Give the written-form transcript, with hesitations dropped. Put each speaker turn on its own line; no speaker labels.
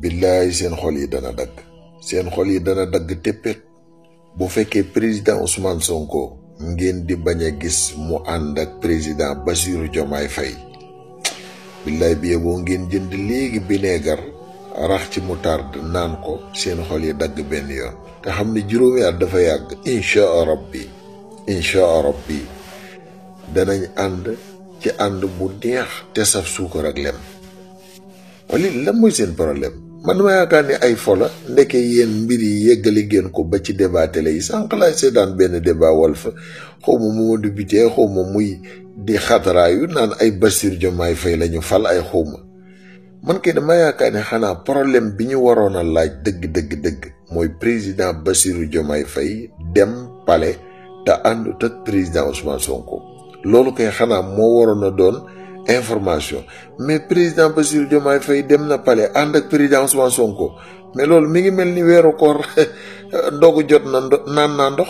billaay seen xol yi dana dagg téppét bu fekkee président Ousmane Sonko ngeen di bañ a gis mu ànd ak président Bassirou Diomaye Faye billaay bi boo ngeen jënd léegi bineegar rax ci moutarde naan ko seen xol yi dagg benn yoon te xam ne juróomi at dafa yàgg inchaa rabbi danañ ànd ci ànd bu neex te saf suukar ak lem wala lan mooy seen problème man dama yaakaar ne ay fola ndeke yéen mbir yi yeggali ngeen ko ba ci débat télé yi sànq laay seetaan benn débat Walf xaw ma Mamadou Biteye xaw ma muy di xataraayu naan ay Bassirou Diomaye Faye la ñu fal ay xawma man kay dama yaakaar ne xanaa problème bi ñu waroon a laaj dëgg mooy président Bassirou Diomaye Faye dem palais te àndut ak président Ousmane Sonko loolu kay xanaa moo waroon a doon information mais président Bassirou Diomaye Faye dem na palais ànd ak président Ousmane Sonko mais loolu mi ngi mel ni weeru koor ndogu jot na naan naa ndox